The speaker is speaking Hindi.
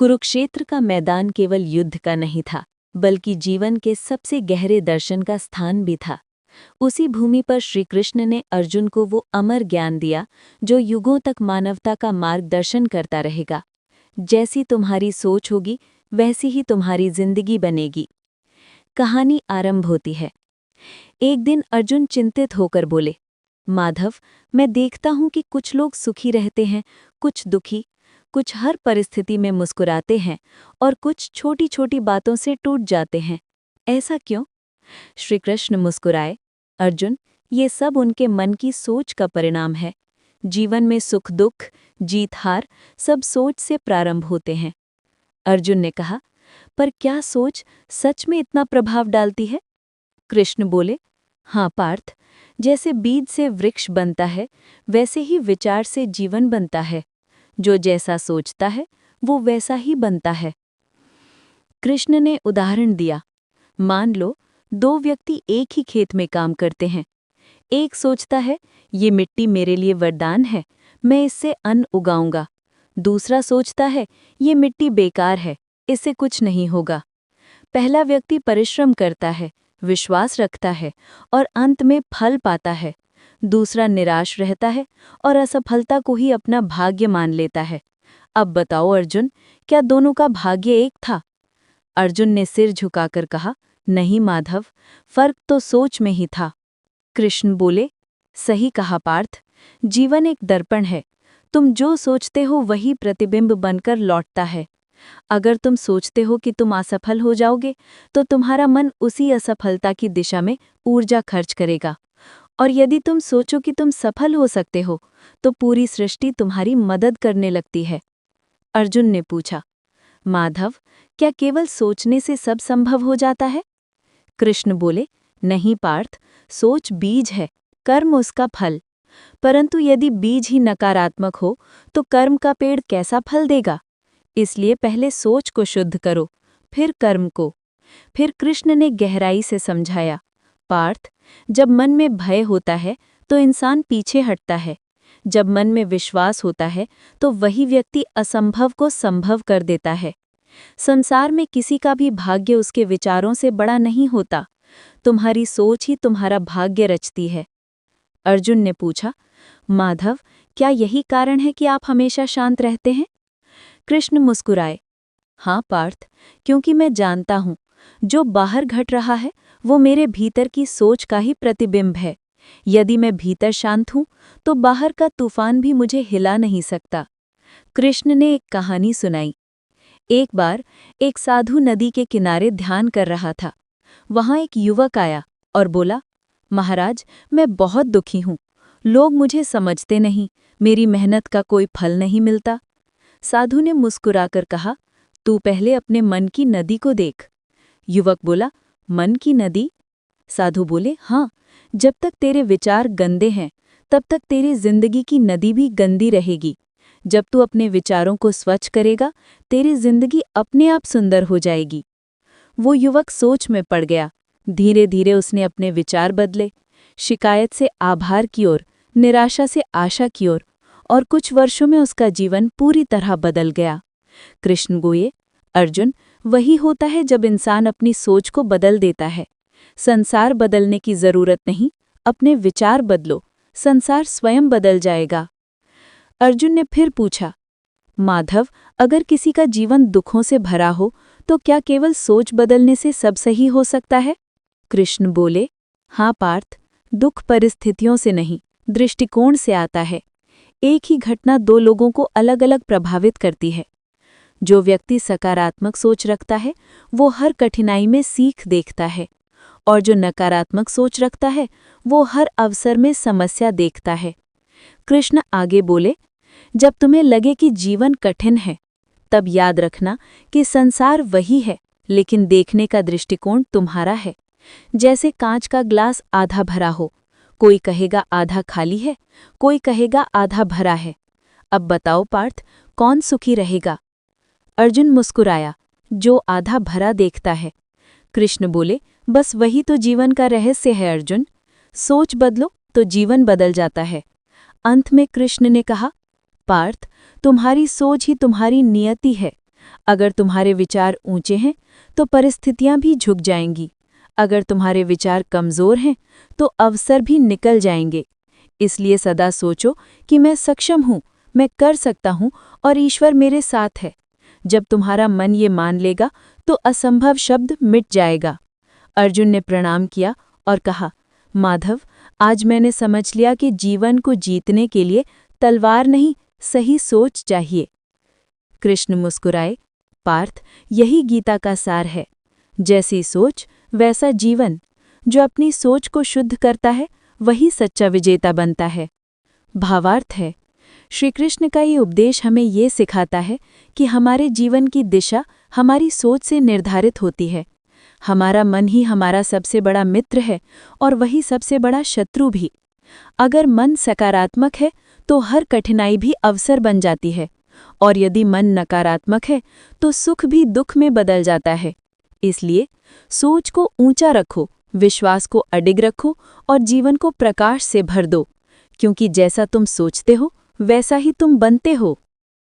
कुरुक्षेत्र का मैदान केवल युद्ध का नहीं था, बल्कि जीवन के सबसे गहरे दर्शन का स्थान भी था। उसी भूमि पर श्री कृष्ण ने अर्जुन को वो अमर ज्ञान दिया जो युगों तक मानवता का मार्गदर्शन करता रहेगा। जैसी तुम्हारी सोच होगी, वैसी ही तुम्हारी जिंदगी बनेगी। कहानी आरंभ होती है। एक दिन अर्जुन चिंतित होकर बोले, माधव, मैं देखता हूं कि कुछ लोग सुखी रहते हैं, कुछ दुखी, कुछ हर परिस्थिति में मुस्कुराते हैं और कुछ छोटी छोटी बातों से टूट जाते हैं। ऐसा क्यों? श्री कृष्ण मुस्कुराए, अर्जुन, ये सब उनके मन की सोच का परिणाम है। जीवन में सुख दुख, जीत हार सब सोच से प्रारंभ होते हैं। अर्जुन ने कहा, पर क्या सोच सच में इतना प्रभाव डालती है? कृष्ण बोले, हाँ पार्थ, जैसे बीज से वृक्ष बनता है, वैसे ही विचार से जीवन बनता है। जो जैसा सोचता है वो वैसा ही बनता है। कृष्ण ने उदाहरण दिया, मान लो दो व्यक्ति एक ही खेत में काम करते हैं। एक सोचता है, ये मिट्टी मेरे लिए वरदान है, मैं इससे अन्न उगाऊंगा। दूसरा सोचता है, ये मिट्टी बेकार है, इससे कुछ नहीं होगा। पहला व्यक्ति परिश्रम करता है, विश्वास रखता है और अंत में फल पाता है। दूसरा निराश रहता है और असफलता को ही अपना भाग्य मान लेता है। अब बताओ अर्जुन, क्या दोनों का भाग्य एक था? अर्जुन ने सिर झुकाकर कहा, नहीं माधव, फर्क तो सोच में ही था। कृष्ण बोले, सही कहा पार्थ, जीवन एक दर्पण है। तुम जो सोचते हो वही प्रतिबिंब बनकर लौटता है। अगर तुम सोचते हो कि तुम असफल हो जाओगे, तो तुम्हारा मन उसी असफलता की दिशा में ऊर्जा खर्च करेगा। और यदि तुम सोचो कि तुम सफल हो सकते हो, तो पूरी सृष्टि तुम्हारी मदद करने लगती है। अर्जुन ने पूछा, माधव, क्या केवल सोचने से सब संभव हो जाता है? कृष्ण बोले, नहीं पार्थ, सोच बीज है, कर्म उसका फल। परंतु यदि बीज ही नकारात्मक हो, तो कर्म का पेड़ कैसा फल देगा? इसलिए पहले सोच को शुद्ध करो, फिर कर्म को। फिर कृष्ण ने गहराई से समझाया, पार्थ, जब मन में भय होता है तो इंसान पीछे हटता है। जब मन में विश्वास होता है तो वही व्यक्ति असंभव को संभव कर देता है। संसार में किसी का भी भाग्य उसके विचारों से बड़ा नहीं होता। तुम्हारी सोच ही तुम्हारा भाग्य रचती है। अर्जुन ने पूछा, माधव, क्या यही कारण है कि आप हमेशा शांत रहते हैं? कृष्ण मुस्कुराए, हाँ पार्थ, क्योंकि मैं जानता हूँ जो बाहर घट रहा है वो मेरे भीतर की सोच का ही प्रतिबिंब है। यदि मैं भीतर शांत हूँ तो बाहर का तूफान भी मुझे हिला नहीं सकता। कृष्ण ने एक कहानी सुनाई। एक बार एक साधु नदी के किनारे ध्यान कर रहा था। वहां एक युवक आया और बोला, महाराज, मैं बहुत दुखी हूँ। लोग मुझे समझते नहीं, मेरी मेहनत का कोई फल नहीं मिलता। साधु ने मुस्कुराकर कहा, तू पहले अपने मन की नदी को देख। युवक बोला, मन की नदी? साधु बोले, हाँ, जब तक तेरे विचार गंदे हैं तब तक तेरी जिंदगी की नदी भी गंदी रहेगी। जब तू अपने विचारों को स्वच्छ करेगा, तेरी जिंदगी अपने आप सुंदर हो जाएगी। वो युवक सोच में पड़ गया। धीरे धीरे उसने अपने विचार बदले, शिकायत से आभार की ओर, निराशा से आशा की ओर, और कुछ वर्षों में उसका जीवन पूरी तरह बदल गया। कृष्ण गोये, अर्जुन, वही होता है जब इंसान अपनी सोच को बदल देता है। संसार बदलने की जरूरत नहीं, अपने विचार बदलो, संसार स्वयं बदल जाएगा। अर्जुन ने फिर पूछा, माधव, अगर किसी का जीवन दुखों से भरा हो तो क्या केवल सोच बदलने से सब सही हो सकता है? कृष्ण बोले, हाँ पार्थ, दुख परिस्थितियों से नहीं, दृष्टिकोण से आता है। एक ही घटना दो लोगों को अलग अलग प्रभावित करती है। जो व्यक्ति सकारात्मक सोच रखता है वो हर कठिनाई में सीख देखता है, और जो नकारात्मक सोच रखता है वो हर अवसर में समस्या देखता है। कृष्ण आगे बोले, जब तुम्हें लगे कि जीवन कठिन है, तब याद रखना कि संसार वही है, लेकिन देखने का दृष्टिकोण तुम्हारा है। जैसे कांच का ग्लास आधा भरा हो, कोई कहेगा आधा खाली है, कोई कहेगा आधा भरा है। अब बताओ पार्थ, कौन सुखी रहेगा? अर्जुन मुस्कुराया, जो आधा भरा देखता है। कृष्ण बोले, बस वही तो जीवन का रहस्य है अर्जुन। सोच बदलो तो जीवन बदल जाता है। अंत में कृष्ण ने कहा, पार्थ, तुम्हारी सोच ही तुम्हारी नियति है। अगर तुम्हारे विचार ऊंचे हैं तो परिस्थितियां भी झुक जाएंगी। अगर तुम्हारे विचार कमजोर हैं तो अवसर भी निकल जाएंगे। इसलिए सदा सोचो कि मैं सक्षम हूँ, मैं कर सकता हूँ और ईश्वर मेरे साथ है। जब तुम्हारा मन ये मान लेगा तो असंभव शब्द मिट जाएगा। अर्जुन ने प्रणाम किया और कहा, माधव, आज मैंने समझ लिया कि जीवन को जीतने के लिए तलवार नहीं, सही सोच चाहिए। कृष्ण मुस्कुराए, पार्थ, यही गीता का सार है। जैसी सोच वैसा जीवन। जो अपनी सोच को शुद्ध करता है वही सच्चा विजेता बनता है। भावार्थ है, श्री कृष्ण का ये उपदेश हमें ये सिखाता है कि हमारे जीवन की दिशा हमारी सोच से निर्धारित होती है। हमारा मन ही हमारा सबसे बड़ा मित्र है और वही सबसे बड़ा शत्रु भी। अगर मन सकारात्मक है तो हर कठिनाई भी अवसर बन जाती है, और यदि मन नकारात्मक है तो सुख भी दुख में बदल जाता है। इसलिए सोच को ऊंचा रखो, विश्वास को अडिग रखो और जीवन को प्रकाश से भर दो, क्योंकि जैसा तुम सोचते हो वैसा ही तुम बनते हो।